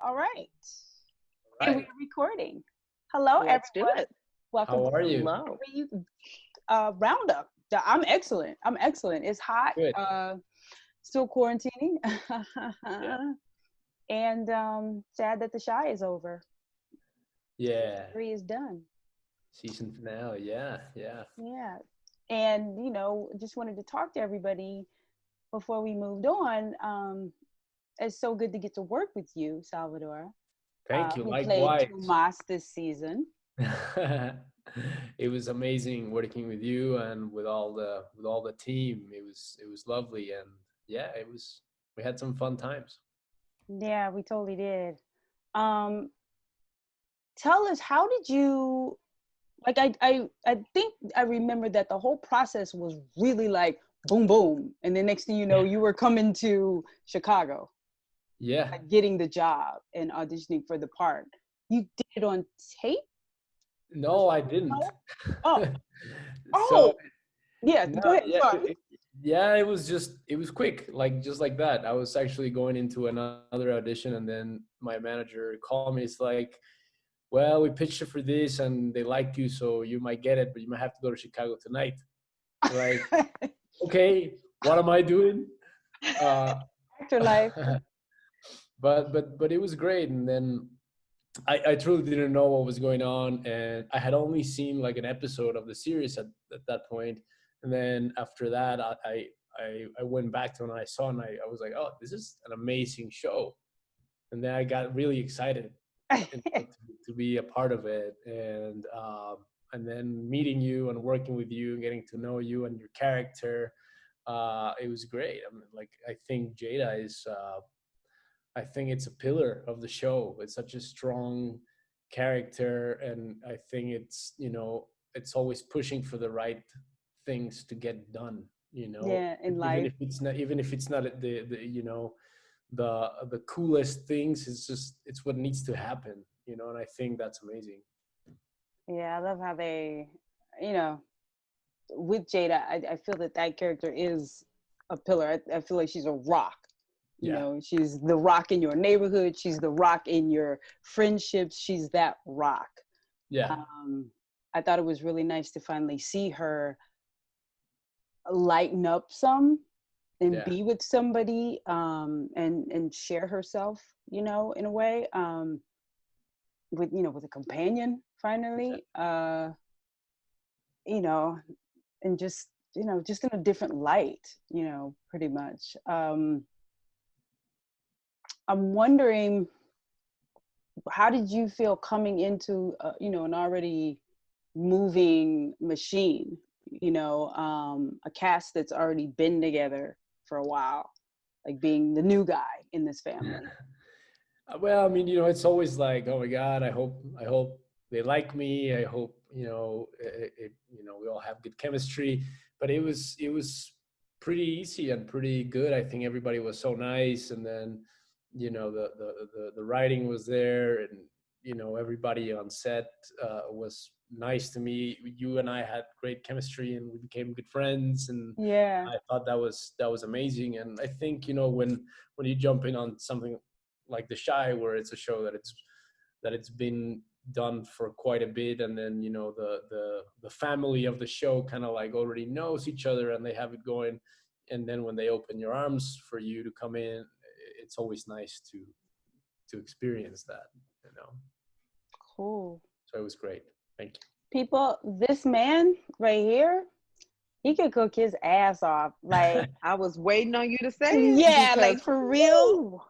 All right. And Right. we're recording. Hello, Let's do everyone. it. Welcome How to are the you? Hello. Roundup. I'm excellent. I'm excellent. It's hot. Good. Still quarantining. Yeah. And sad that TheCHi is over. Yeah. 3 is done. Season finale. Yeah. Yeah. Yeah. And, just wanted to talk to everybody before we moved on. It's so good to get to work with you, Salvador. Thank you. Who played Likewise. Tomas this season. It was amazing working with you and with all the team. It was lovely, and yeah, we had some fun times. Yeah, we totally did. Um, Tell us, how did you, like, I think I remember that the whole process was really like boom, boom. And the next thing you know, you were coming to Chicago, Yeah. like getting the job and auditioning for the part. You did it on tape? No, I didn't. Oh, So oh, yeah, no, go ahead. yeah, Sorry. yeah, it was quick, like just like that. I was actually going into another audition, and then my manager called me. It's like, well, we pitched you for this, and they liked you, so you might get it, but you might have to go to Chicago tonight. Like, okay, what am I doing? Uh, Actor life. but it was great, and then I truly didn't know what was going on, and I had only seen like an episode of the series at that point, and then after that, I went back to it and I saw, and I was like, oh, this is an amazing show, and then I got really excited and to be a part of it, and then meeting you and working with you and getting to know you and your character, it was great. I mean, like, I think Jada is. I think it's a pillar of the show. It's such a strong character, and I think it's always pushing for the right things to get done. Yeah, in Even life. if it's not the coolest things. It's what needs to happen. And I think that's amazing. Yeah, I love how they, you know, with Jada, I feel that character is a pillar. I feel like she's a rock. Yeah, She's the rock in your neighborhood. She's the rock in your friendships. She's that rock. yeah, I thought it was really nice to finally see her lighten up some and yeah, be with somebody, and share herself, in a way, with a companion finally, you know, and just in a different light, pretty much. I'm wondering, how did you feel coming into, an already moving machine, a cast that's already been together for a while, like being the new guy in this family? Well, I mean, it's always like, oh my God, I hope they like me. I hope, we all have good chemistry. But it was pretty easy and pretty good. I think everybody was so nice, and then, the writing was there, and everybody on set was nice to me. You and I had great chemistry, and we became good friends, and Yeah. I thought that was amazing. And I think, when you jump in on something like TheCHi, where it's a show that it's been done for quite a bit, and then the family of the show kind of like already knows each other, and they have it going, and then when they open your arms for you to come in, it's always nice to experience that, Cool. so it was great. Thank you. People, this man right here, he could cook his ass off. Like, I was waiting on you to say it yeah, because like for real. woo,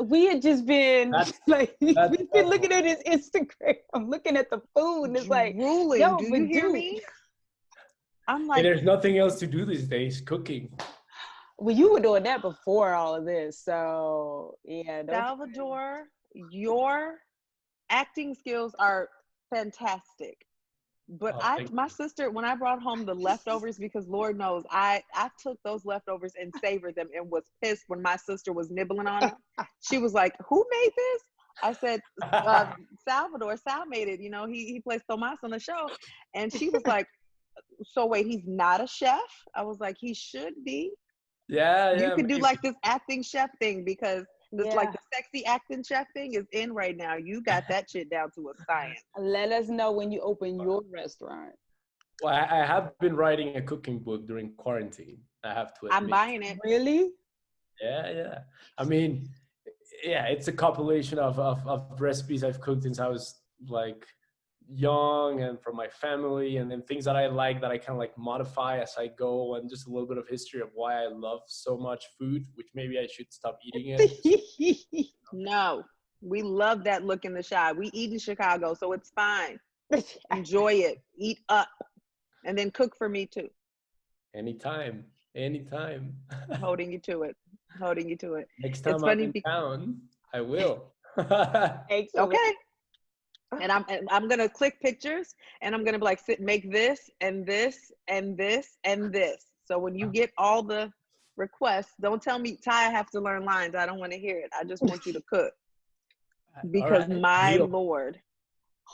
We had just been That's like, that's we've been looking at his Instagram. I'm looking at the food, and it's like, drooling. yo, Do you but hear dude, me? I'm Hey, like, there's nothing else to do these days. Cooking. well, you were doing that before all of this, so yeah, don't. Salvador, your acting skills are fantastic. But Oh, thank my you. sister, when I brought home the leftovers, because Lord knows I took those leftovers and savored them and was pissed when my sister was nibbling on it. She was like, "Who made this?" I said, "Salvador. Sal made it. He plays Tomas on the show." And she was like, "So wait, he's not a chef?" I was like, "He should be. Yeah, You yeah, could do maybe. like this acting chef thing because This like the sexy acting chef thing is in right now. You got that shit down to a science. Let us know when you open your restaurant. Well, I have been writing a cooking book during quarantine. I have to admit. I'm buying it. Really? Yeah. I mean, yeah, it's a compilation of recipes I've cooked since I was like young and from my family, and then things that I like that I kind of like modify as I go, and just a little bit of history of why I love so much food, which maybe I should stop eating it. No, we love that look in the shy. We eat in Chicago, so it's fine. Enjoy it. Eat up. And then cook for me too. Anytime. Holding you to it. Next time it's I'm funny in town, I will. Okay. And I'm gonna click pictures, and I'm gonna be like, make this and this and this and this. So when you get all the requests, don't tell me, Ty, I have to learn lines. I don't want to hear it. I just want you to cook. Because my Lord.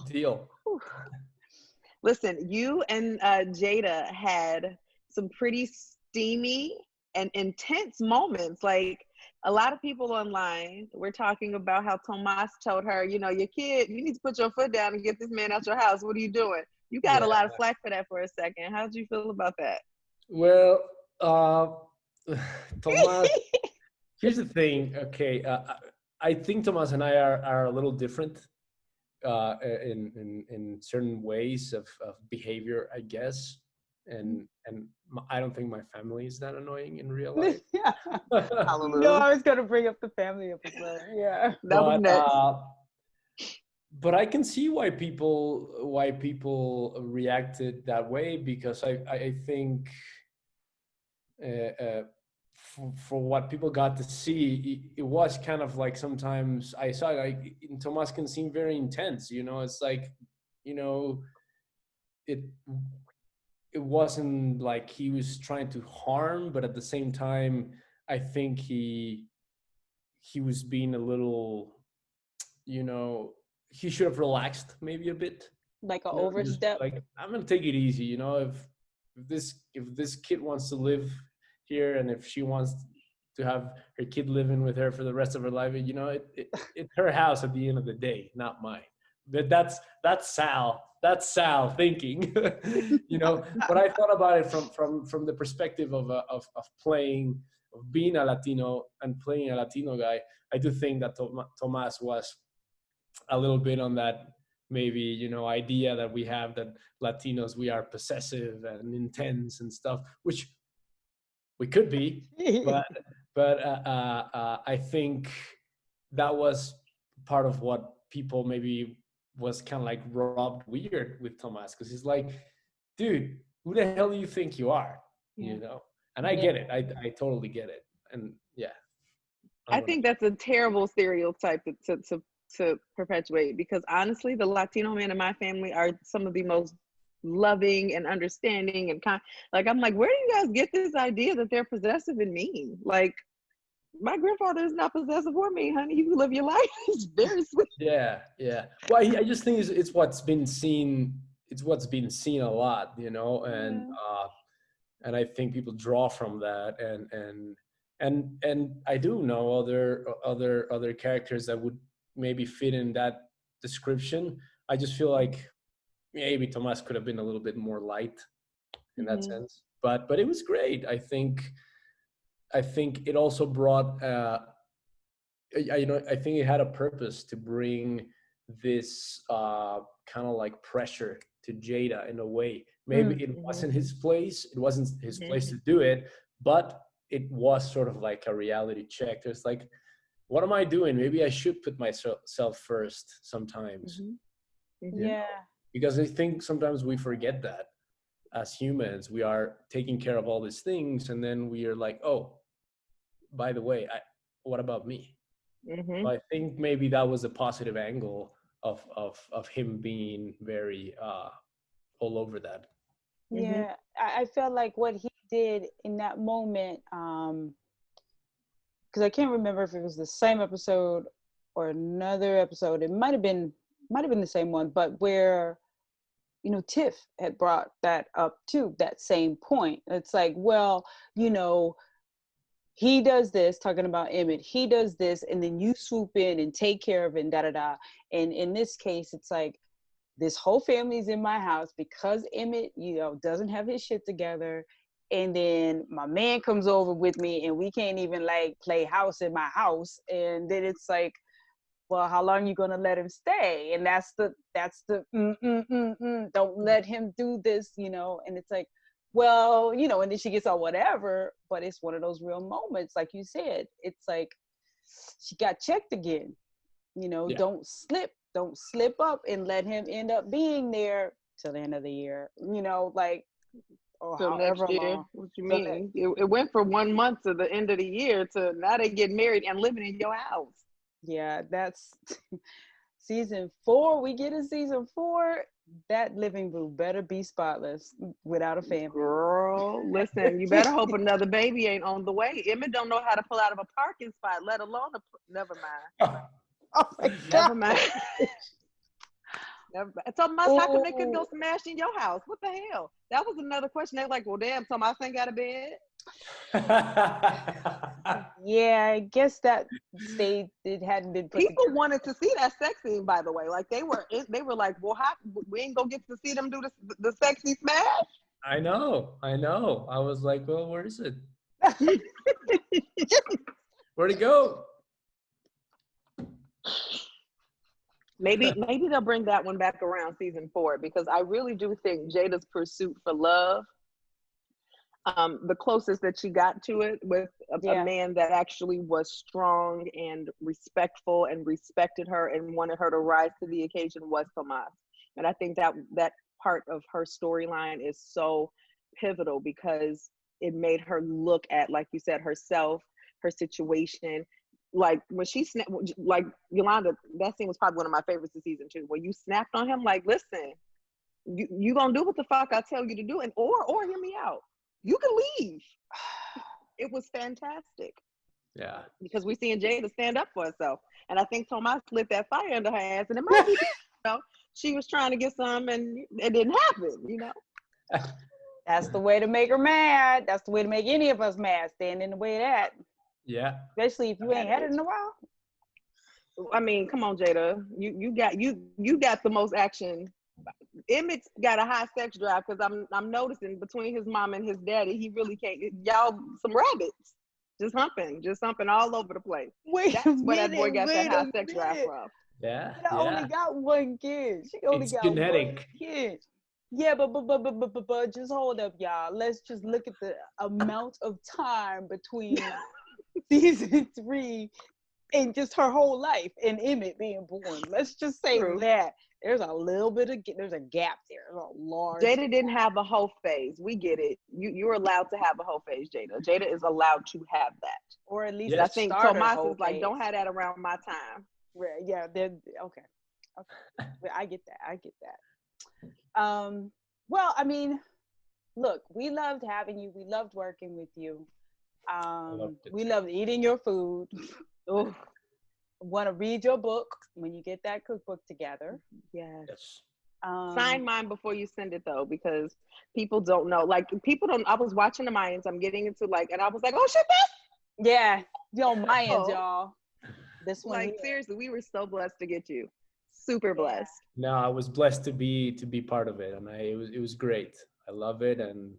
Deal. Listen, you and Jada had some pretty steamy and intense moments. Like a lot of people online were talking about how Tomas told her, you know, your kid, you need to put your foot down and get this man out your house. What are you doing? You got a lot of flack for that for a second. How did you feel about that? Well, Tomas, here's the thing. Okay, I think Tomas and I are a little different in certain ways of behavior, I guess. And I don't think my family is that annoying in real life. No, I was gonna bring up the family episode. Yeah, that was next. But I can see why people reacted that way, because I think for what people got to see, it was kind of like, sometimes I saw like Tomas can seem very intense. You know, it's like, you know, it wasn't like he was trying to harm, but at the same time, I think he was being a little, you know, he should have relaxed maybe a bit. Like an overstep. Like, I'm gonna take it easy, you know. If this kid wants to live here, and if she wants to have her kid living with her for the rest of her life, you know, it's her house at the end of the day, not mine. But that's Sal thinking. You know, when I thought about it from the perspective of being a Latino and playing a Latino guy, I do think that Tomas was a little bit on that, maybe, you know, idea that we have that Latinos, we are possessive and intense and stuff, which we could be, but I think that was part of what people maybe was kind of like rubbed weird with Tomas, because he's like, dude, who the hell do you think you are? You know, and I get it. I totally get it. And yeah, I think that's a terrible stereotype to perpetuate, because honestly, the Latino men in my family are some of the most loving and understanding and kind. Like, I'm like, where do you guys get this idea that they're possessive and mean? Like, my grandfather is not possessive or mean, honey. You can live your life. It's very sweet. Yeah. Well, I just think it's what's been seen. It's what's been seen a lot, you know, and I think people draw from that, and I do know other characters that would maybe fit in that description. I just feel like maybe Tomas could have been a little bit more light in that sense, but it was great. I think it also brought you know, I think it had a purpose to bring this kind of like pressure to Jada in a way. Maybe it wasn't his place. It wasn't his place to do it, but it was sort of like a reality check. There's like, what am I doing? Maybe I should put myself first sometimes. Yeah. Because I think sometimes we forget that as humans. We are taking care of all these things, and then we are like, oh, by the way, what about me? So I think maybe that was a positive angle of him being very all over that. Yeah, I felt like what he did in that moment, because I can't remember if it was the same episode or another episode. It might have been the same one, but where, you know, Tiff had brought that up too, that same point. It's like, well, you know, he does this, talking about Emmett, he does this, and then you swoop in and take care of it and da-da-da. And in this case, it's like, this whole family's in my house because Emmett, doesn't have his shit together. And then my man comes over with me and we can't even like play house in my house. And then it's like, well, how long are you gonna let him stay? And that's the don't let him do this, and it's like, well, and then she gets all whatever, but it's one of those real moments, like you said, it's like she got checked again, don't slip up and let him end up being there till the end of the year, like, or Till next however year. long. What you mean? It went from 1 month to the end of the year to now they get married and living in your house. Yeah, that's season 4. We get in season 4. That living room better be spotless without a family. Girl, listen, you better hope another baby ain't on the way. Emmett don't know how to pull out of a parking spot, let alone never mind. Oh my Never God. mind. Never mind. Tomas, how come they couldn't go smash in your house? What the hell? That was another question. They're like, well, damn, Tomas ain't got a bed. Yeah, I guess that it hadn't been put People together. wanted to see that sex scene, by the way. Like they were like, well, how we ain't gonna get to see them do the sexy smash? I know. I was like, well, where is it? Where'd it go? Maybe they'll bring that one back around season 4, because I really do think Jada's pursuit for love, the closest that she got to it with a man that actually was strong and respectful and respected her and wanted her to rise to the occasion, was Tomas. And I think that part of her storyline is so pivotal, because it made her look at, like you said, herself, her situation. Like when she snapped, like Yolanda, that scene was probably one of my favorites of season 2, where you snapped on him like, listen, you gonna do what the fuck I tell you to do, and or hear me out. You can leave. It was fantastic. Yeah. Because we're seeing Jada stand up for herself. And I think Tomas lit that fire under her ass, and it might be, she was trying to get some and it didn't happen, That's the way to make her mad. That's the way to make any of us mad. Stand in the way of that. Yeah. Especially if you ain't had it in a while. I mean, come on, Jada. You got the most action. Emmett's got a high sex drive, because I'm noticing between his mom and his daddy, he really can't. Y'all some rabbits, just humping all over the place. That's where that boy got that high sex drive from. Yeah. She only got one kid. She only It's got genetic. one kid. Yeah, but just hold up, y'all. Let's just look at the amount of time between season 3 and just her whole life and Emmett being born. Let's just say that there's a little bit of there's a gap there. There's a large. Jada didn't have a hoe phase. We get it. You're allowed to have a hoe phase, Jada. Jada is allowed to have that, or at least I think Tomas is like, don't have that around my time. Right? Yeah. Okay. I get that. Well, I mean, look, we loved having you. We loved working with you. We loved eating your food. Want to read your book when you get that cookbook together. Yes. Sign mine before you send it, though, because people don't know. Like, people don't. I was watching the Mayans. I'm getting into and I was like, oh shit, this. Yeah, Mayans, y'all. This one, like, seriously, we were so blessed to get you. Super blessed. No, I was blessed to be part of it, and it was great. I love it, and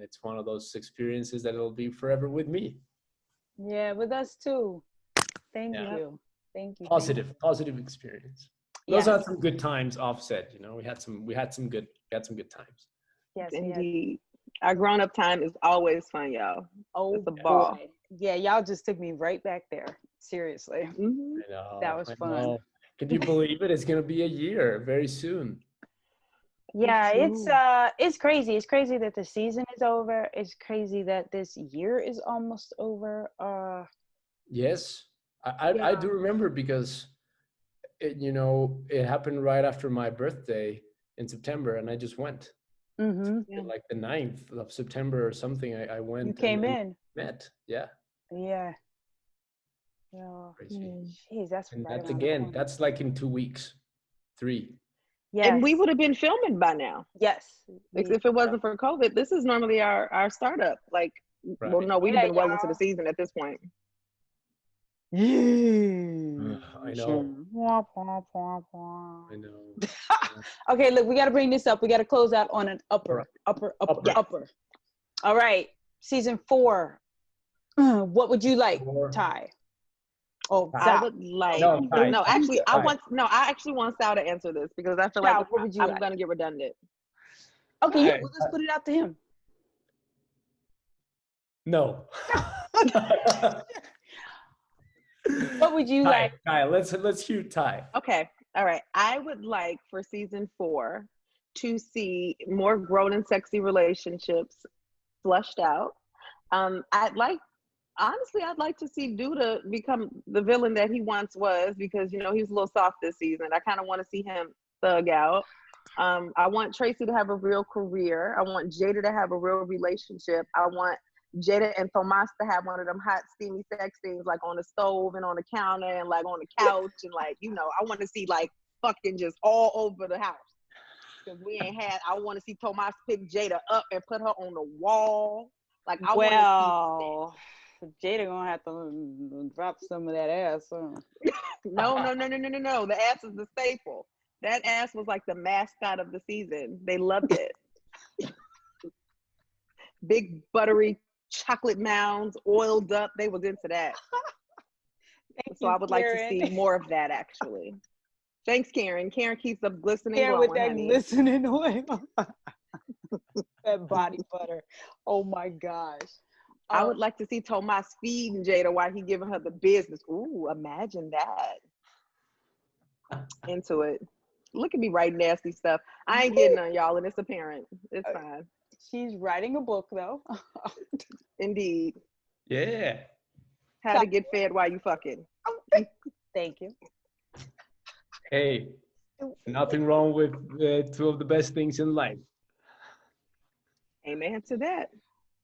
it's one of those experiences that it'll be forever with me. Yeah, with us too. Thank you. Positive experience. Those are some good times offset, we had some good times. Yes, indeed. Our grown-up time is always fun, y'all. Oh, it's a ball. Yeah, y'all just took me right back there. Seriously. Mm-hmm. I know, that was fun. Can you believe it? It's gonna be a year very soon. Yeah, it's crazy. It's crazy that the season is over. It's crazy that this year is almost over. Yes, I do remember, because it happened right after my birthday in September, and I just went. Like the 9th of September or something. I went. You came in. Met. Yeah. Yeah. Oh, jeez, that's again. That's like in 2 weeks, 3. Yes. And we would have been filming by now. Yes. If it wasn't for COVID, this is normally our startup. Like, Well, no, we'd Yeah, have been well into y'all. the season at this point. I know. I know. Okay, look, we got to bring this up. We got to close out on an upper. Yeah. All right, season 4. What would you like, 4. Ty? Oh, I Sal. would like No, Ty. no, actually, Ty. I actually want Sal to answer this because I feel Sal, like what would you I'm like? gonna get redundant. Okay, yeah, Ty. well, let's put it out to him. No. What would you Ty, like? Ty, let's hear Ty. Okay, all right. I would like for season 4 to see more grown and sexy relationships flushed out. I'd like to see Duda become the villain that he once was because he was a little soft this season. I kind of want to see him thug out. I want Tracy to have a real career. I want Jada to have a real relationship. I want Jada and Tomas to have one of them hot, steamy sex things like on the stove and on the counter and like on the couch and like, I want to see like fucking just all over the house. Because we ain't had, I want to see Tomas pick Jada up and put her on the wall. Like, I want Well, Jada gonna have to drop some of that ass. Huh? No. The ass is the staple. That ass was like the mascot of the season. They loved it. Big buttery chocolate mounds, oiled up. They was into that. So I would like to see more of that, actually. Thanks, Karen. Karen keeps up glistening, Karen glowing, with that honey. glistening oil. That body butter. Oh my gosh. I would like to see Tomas feeding Jada while he giving her the business. Ooh, imagine that. Into it. Look at me writing nasty stuff. I ain't getting none, y'all, and it's apparent. It's fine. She's writing a book, though. Indeed. Yeah. How to get fed while you fucking. Thank you. Hey, nothing wrong with 2 of the best things in life. Amen to that.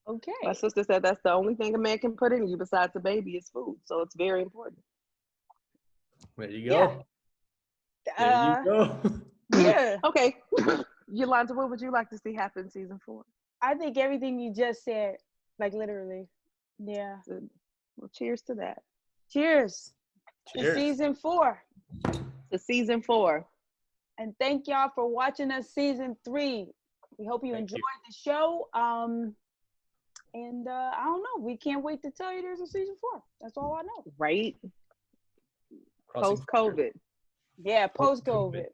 Okay. My sister said that's the only thing a man can put in you besides a baby is food. So it's very important. There you go. Yeah. There you go. Yeah. Okay. Yolanda, what would you like to see happen in season 4? I think everything you just said, like literally. Yeah. Well, cheers to that. Cheers. Cheers. To season 4. To season 4. And thank y'all for watching us season 3. We hope you enjoyed the show. And I don't know. We can't wait to tell you there's a season 4. That's all I know. Right? Post-COVID. Yeah, post-COVID.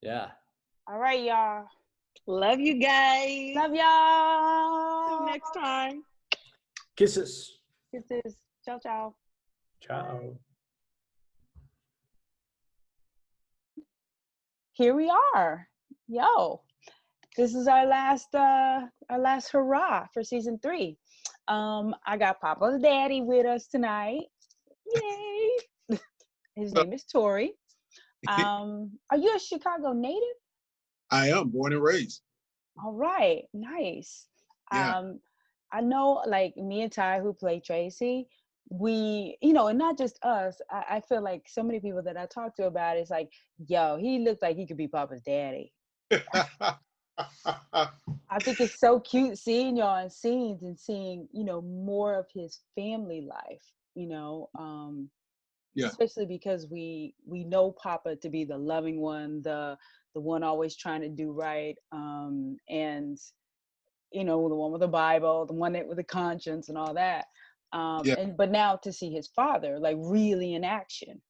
Yeah. All right, y'all. Love you guys. Love y'all. Till next time. Kisses. Kisses. Ciao, ciao. Ciao. Here we are. Yo. This is our last hurrah for season 3. I got Papa's daddy with us tonight. Yay! His name is Tori. Are you a Chicago native? I am born and raised. All right, nice. Yeah. I know, like me and Ty, who play Tracy, we, and not just us. I feel like so many people that I talk to about it, it's like, yo, he looks like he could be Papa's daddy. I think it's so cute seeing y'all in scenes and seeing, more of his family life, Yeah. Especially because we know Papa to be the loving one, the one always trying to do right, and the one with the Bible, the one with the conscience and all that. But now to see his father like really in action.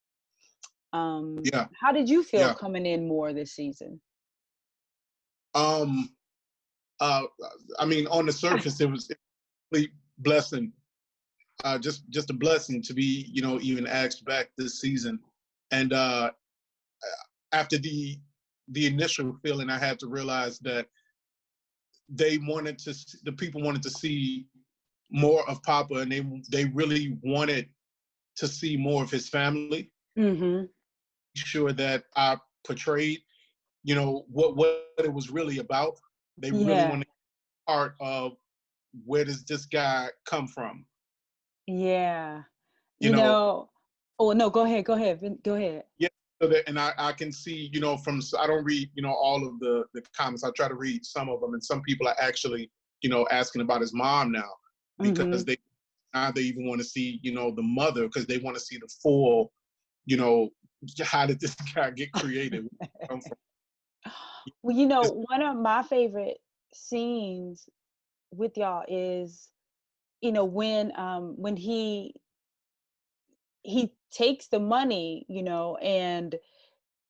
Yeah. How did you feel coming in more this season? I mean, on the surface, it was a complete blessing. Just a blessing to be, even asked back this season. And after the initial feeling, I had to realize that the people wanted to see more of Papa, and they really wanted to see more of his family. Mm-hmm. Sure that I portrayed, what it was really about. They really wanted part of where does this guy come from? Yeah. Oh no, go ahead. Yeah. And I can see, I don't read, all of the comments. I try to read some of them, and some people are actually, asking about his mom now. because Mm-hmm. they either even want to see, you know, the mother, because they want to see the full, you know, how did this guy get created? Where did he come from? Well, you It's- know, one of my favorite scenes with y'all is, you know, when he takes the money, you know, and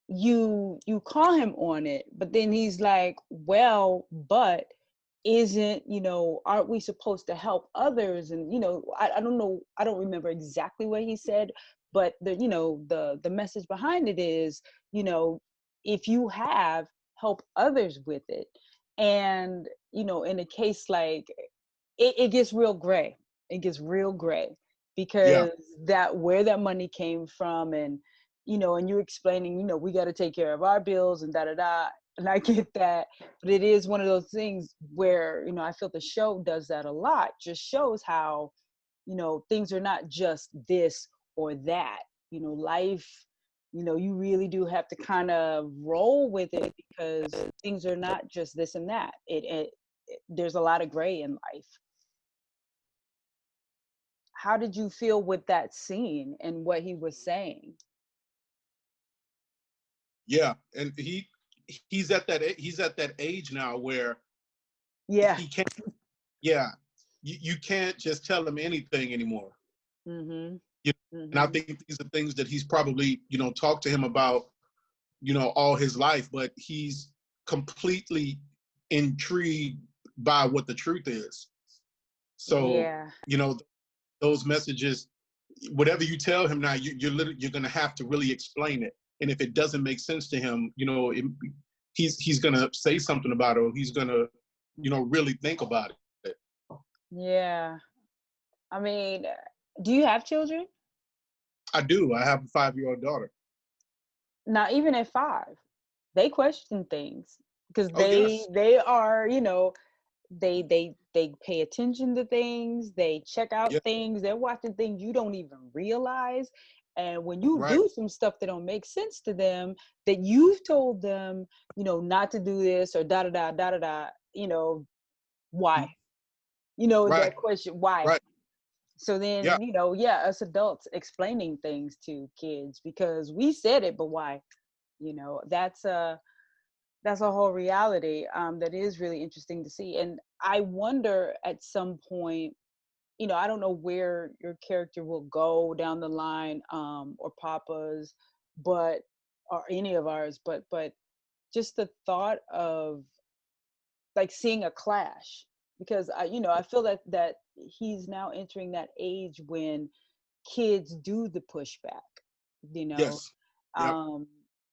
you call him on it, but then he's like, well, but isn't, you know, aren't we supposed to help others? And, you know, I don't know, I don't remember exactly what he said, but the, you know, the message behind it is, you know, if you have, help others with it. And, you know, in a case like it gets real gray. It gets real gray yeah, because that where that money came from, and you know, and you're explaining, you know, we got to take care of our bills and da da da. And I get that, but it is one of those things where, you know, I feel the show does that a lot. Just shows how, you know, things are not just this or that. You know, life, you know, you really do have to kind of roll with it because things are not just this and that. There's a lot of gray in life. How did you feel with that scene and what he was saying? yeah, and he's at that age now where Yeah. he can't. Yeah, you can't just tell him anything anymore. Mm-hmm. You and I Mm-hmm. think these are things that he's probably, you know, talked to him about, you know, all his life, but he's completely intrigued by what the truth is. So, Yeah. you know, those messages, whatever you tell him now, you're going to have to really explain it. And if it doesn't make sense to him, you know, he's going to say something about it, or he's going to, you know, really think about it. Yeah. I mean, do you have children? I do. I have a 5-year-old daughter. Now, even at 5, they question things because Oh yes, they are, you know, they pay attention to things, they check out yeah, things, they're watching things you don't even realize. And when you right, do some stuff that don't make sense to them, that you've told them, you know, not to do this or da da da da da da, you know, why? You know, right, that question, why? right, So yeah, then, you know, yeah, us adults explaining things to kids because we said it, but why? You know, that's a whole reality that is really interesting to see. And I wonder at some point, you know, I don't know where your character will go down the line, or Papa's, but or any of ours, but just the thought of like seeing a clash, because I, you know, I feel that he's now entering that age when kids do the pushback, you know, yes, yep, um,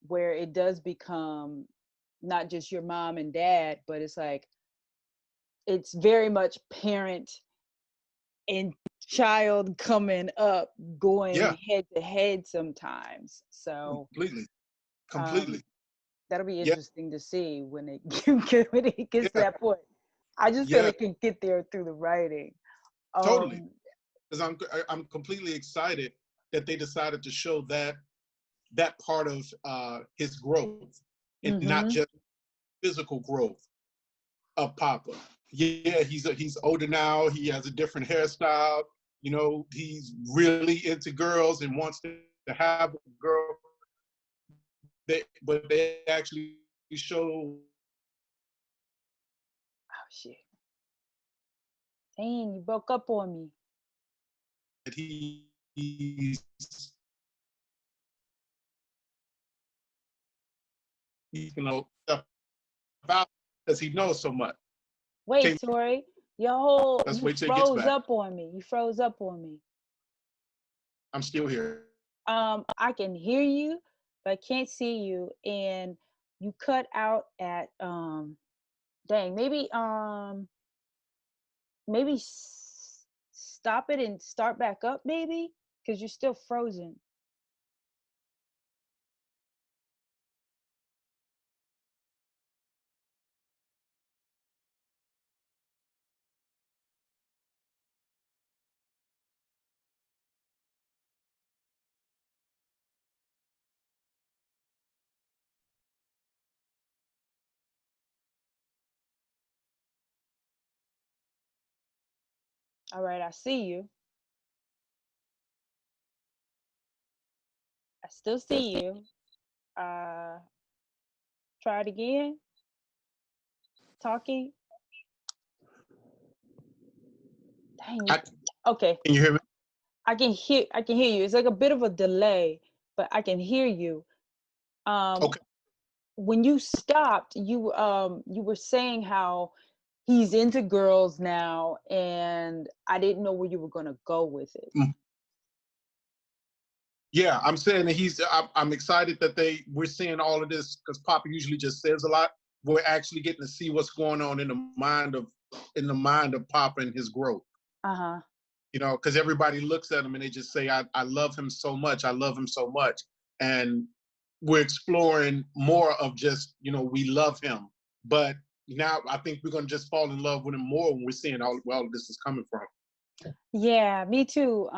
where it does become not just your mom and dad, but it's like it's very much parent and child coming up, yeah, going head to head sometimes. So completely, um, completely, that'll be yeah, interesting to see when it when it gets to yeah, that point. I just feel yeah, it can get there through the writing. totally. Um, Because I'm completely excited that they decided to show that part of his growth, and not mhm. just physical growth of Papa. Yeah, he's older now. He has a different hairstyle. You know, he's really into girls and wants to have a girl. But they actually show Oh shit! Dang, you broke up on me. that he's, you know, about because he knows so much. Wait, Can't, Tori, let's you wait till he gets froze back. up on me. You froze up on me. I'm still here. I can hear you, but I can't see you, and you cut out at dang, maybe stop it and start back up, maybe, because you're still frozen. All right, I see you. I still see you. Uh, try it again. Talking. Dang I, it. Okay, can you hear me? I can hear you. It's like a bit of a delay, but I can hear you. Um, Okay. when you stopped, you were saying how he's into girls now, and I didn't know where you were gonna go with it. Mm. Yeah, I'm saying that I'm excited that we're seeing all of this because Papa usually just says a lot. We're actually getting to see what's going on in the mind of Papa and his growth. Uh-huh. You know, because everybody looks at him and they just say, I love him so much. I love him so much. And we're exploring more of just, we love him. But now I think we're going to just fall in love with him more when we're seeing where all of this is coming from. Yeah, me too.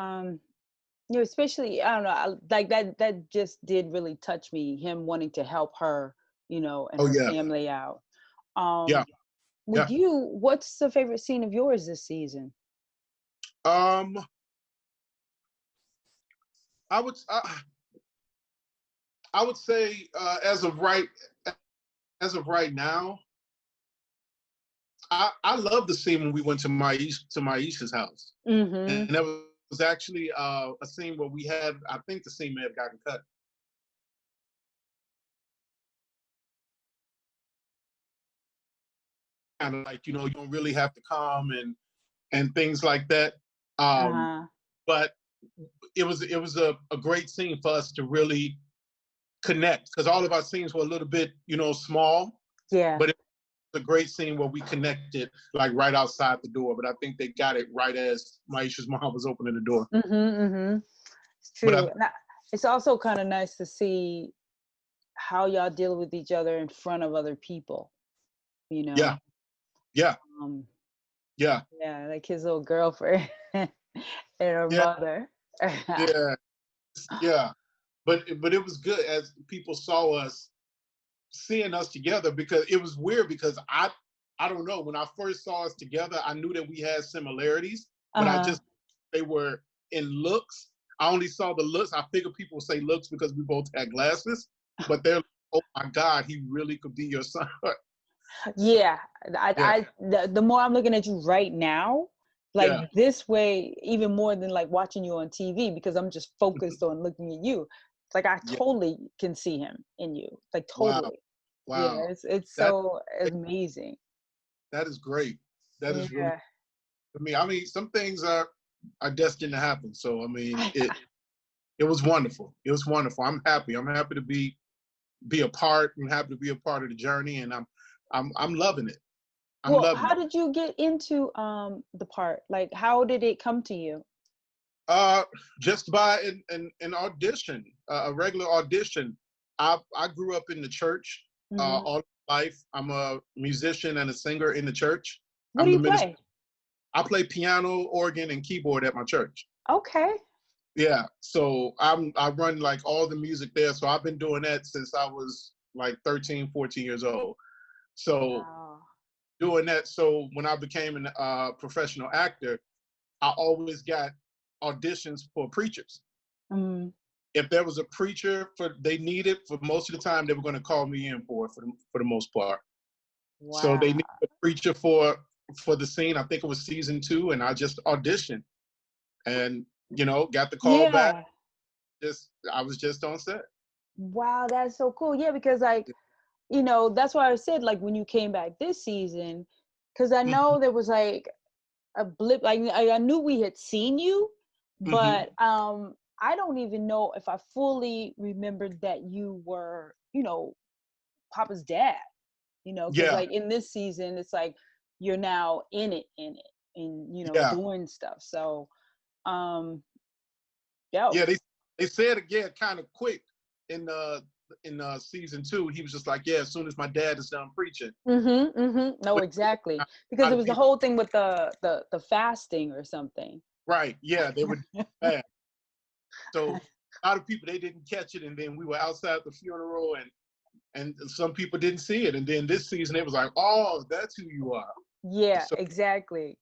Especially, I don't know, like that just did really touch me, him wanting to help her, and Oh, her yeah. family out. Yeah. With Yeah. you, what's the favorite scene of yours this season? Um, I would, I would say as of right now, I love the scene when we went to Maisha's house, Mm-hmm. and that was actually a scene where we had. I think the scene may have gotten cut. Kind of like you don't really have to come and things like that. Uh-huh. But it was a great scene for us to really connect because all of our scenes were a little bit small, Yeah. but a great scene where we connected like right outside the door. But I think they got it right as Maisha's mom was opening the door. Mm-hmm. Mm-hmm. It's true. It's also kind of nice to see how y'all deal with each other in front of other people. Yeah, yeah, Um, yeah, yeah, like his little girlfriend and her yeah, mother. yeah, yeah. But it was good as people saw us seeing us together because it was weird because I don't know, when I first saw us together I knew that we had similarities, but Uh-huh. they were in looks. I only saw the looks. I figure people say looks because we both had glasses, but they're like, oh my God, he really could be your son. Yeah, Yeah, the more I'm looking at you right now, like yeah, this way, even more than like watching you on TV, because I'm just focused on looking at you. It's like I yeah. totally can see him in you, like Wow, totally. Yeah, wow. it's That so amazing. that is great. That is really. Yeah. I mean, some things are destined to happen. So I mean, it was wonderful. It was wonderful. I'm happy. I'm happy to be a part. I'm happy to be a part of the journey, and I'm loving it. I'm Well, loving how it. did you get into the part? Like, how did it come to you? Uh, just by an audition, a regular audition. I grew up in the church Hmm. all my life. I'm a musician and a singer in the church. What do I'm the you minister. play? I play piano, organ, and keyboard at my church. Okay. Yeah, so I run like all the music there. So I've been doing that since I was like 13, 14 years old. So Wow. doing that. So when I became a professional actor, I always got auditions for preachers. Mm, If there was a preacher they needed, for most of the time they were going to call me in for the most part. So they wow. needed a preacher for the scene. I think it was season 2, and I just auditioned and got the call back. Yeah. I was just on set. Wow, that's so cool. Yeah, because like, that's why I said like when you came back this season, because I Mm-hmm, know there was like a blip. Like I knew we had seen you, mm-hmm. but I don't even know if I fully remembered that you were, Papa's dad. Because Yeah, like in this season, it's like you're now in it, and yeah, doing stuff. So, yeah. yeah. They said again kind of quick in season 2. He was just like, yeah, as soon as my dad is done preaching. Mm-hmm. Mm-hmm. No, But exactly. a Because lot it of was the people, whole thing with the fasting or something. right? Yeah, they were bad. So a lot of people they didn't catch it, and then we were outside the funeral, and some people didn't see it, and then this season it was like, oh, that's who you are. Yeah, So exactly.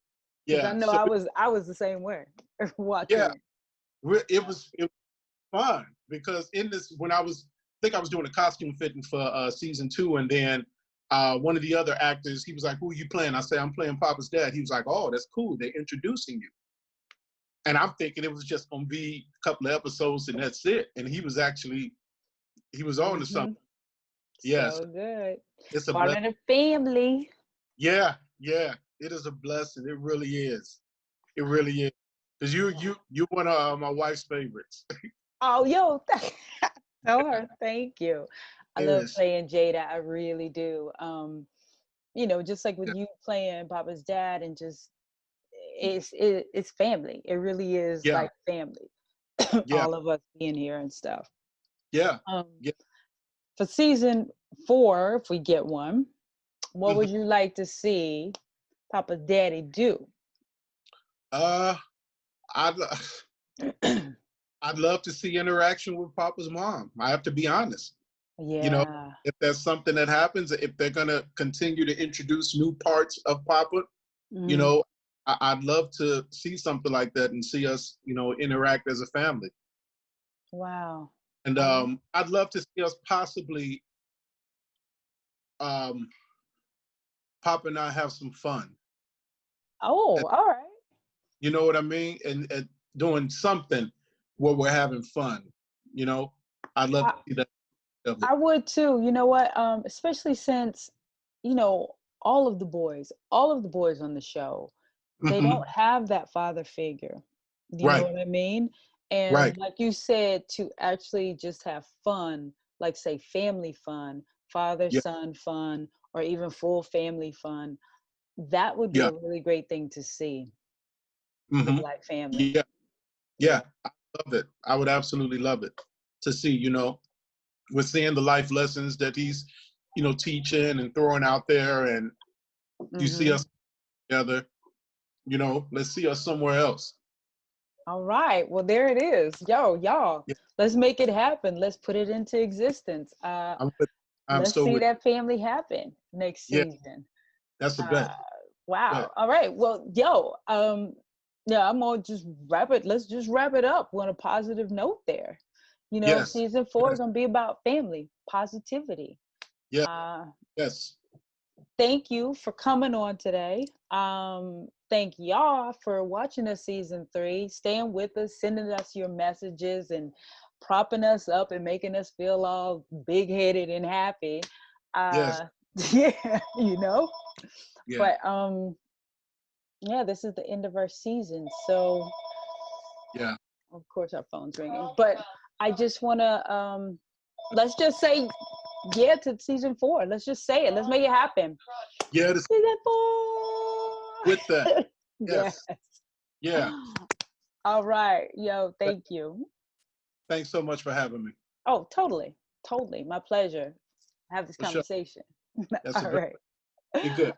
Because I Yeah. know So I was the same way watching yeah, it. it was fun because in this when I think I was doing a costume fitting for season 2, and then one of the other actors, he was like, "Who are you playing?" I say, "I'm playing Papa's dad." He was like, "Oh, that's cool. They're introducing you." And I'm thinking it was just gonna be a couple of episodes and that's it. And he was on to Hmm. something. Yes, So good. it's a Part blessing. of the family. Yeah, yeah, it is a blessing. It really is. It really is. Cause you one of my wife's favorites. Oh, yo, tell her thank you. I love Yes. playing Jada. I really do. Just like with Yeah. you playing Papa's dad, and just it's family. It really is Yeah. like family. Yeah. All of us being here and stuff. Yeah. Um, Yeah. for season 4, if we get one, what Mhm. would you like to see Papa's daddy do? Uh, I'd I'd love to see interaction with Papa's mom. I have to be honest. You know, Yeah. if there's something that happens, if they're gonna continue to introduce new parts of Papa, you Mm, know, I'd love to see something like that and see us, interact as a family. wow. And Um, I'd love to see us possibly, um, Papa and I have some fun. oh, And, all right. you know what I mean? And doing something where we're having fun. You know, I'd love to see that of it. I would too. You know what? Especially since, all of the boys on the show, they Hmm. don't have that father figure. Do you know Right. what I mean? And Right. like you said, to actually just have fun, like say family fun, father Yeah. son fun, or even full family fun, that would be Yeah. a really great thing to see, the Hmm. Black family. Yeah. Yeah. Yeah. I love it. I would absolutely love it to see. We're seeing the life lessons that he's, teaching and throwing out there, and you see Hmm. us together. Let's see us somewhere else. All right. Well, there it is. Yo, y'all, Yeah, let's make it happen. Let's put it into existence. I'm with. I'm Let's so see with. that family happen next Yeah, season. that's the Uh, best. Yeah. wow. All right. Well, yeah, I'm gonna just wrap it. Let's just wrap it up on a positive note there. Yes. Season 4 is Yes. gonna be about family, positivity. Yes. Uh, Yes. thank you for coming on today. Thank y'all for watching us season 3, staying with us, sending us your messages and propping us up and making us feel all big-headed and happy. Yes. Yeah, Yeah. but yeah, this is the end of our season. So Yeah. of course our phone's ringing. But I just wanna let's just say yeah to season 4. Let's just say it. Let's make it happen. Yeah. Season With that. 4. Yes. Yes. Yeah. All right. Yo, thank you. Thanks so much for having me. Oh, totally. Totally. My pleasure. Have this For sure. conversation. That's a All great. right. Be good.